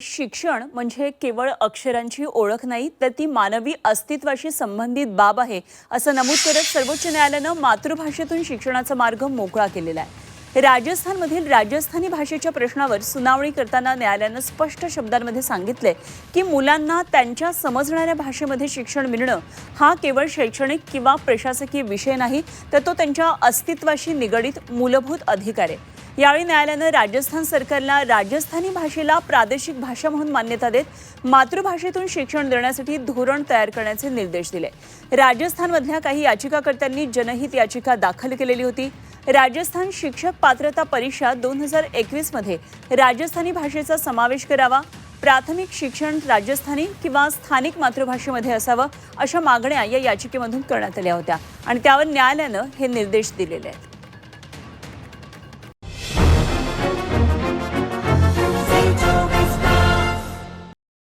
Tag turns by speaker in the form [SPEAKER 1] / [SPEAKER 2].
[SPEAKER 1] शिक्षण म्हणजे केवळ अक्षरांची ओळख नाही, तर ती मानवी अस्तित्वाशी संबंधित बाब आहे, असं नमूद करत सर्वोच्च न्यायालयानं मातृभाषेतून शिक्षणाचा मार्ग मोकळा केलेला आहे। राजस्थानमधील राजस्थानी भाषेच्या प्रश्नावर सुनावणी करताना न्यायालयानं स्पष्ट शब्दांमध्ये सांगितले की मुलांना त्यांच्या समजणाऱ्या भाषेमध्ये शिक्षण मिळणं हा केवळ शैक्षणिक किंवा प्रशासकीय विषय नाही, तर तो त्यांच्या अस्तित्वाशी निगडित मूलभूत अधिकार आहे। यावेळी न्यायालयानं राजस्थान सरकारला राजस्थानी भाषेला प्रादेशिक भाषा म्हणून मान्यता देत मातृभाषेतून शिक्षण देण्यासाठी धोरण तयार करण्याचे निर्देश दिले। राजस्थानमधल्या काही याचिकाकर्त्यांनी जनहित याचिका दाखल केलेली होती। राजस्थान शिक्षक पात्रता परीक्षा 2021 मध्ये राजस्थानी भाषेचा समावेश करावा, प्राथमिक शिक्षण राजस्थानी किंवा स्थानिक मातृभाषेमध्ये असावं, अशा मागण्या या याचिकेमधून करण्यात आल्या होत्या आणि त्यावर न्यायालयानं हे निर्देश दिलेले आहेत।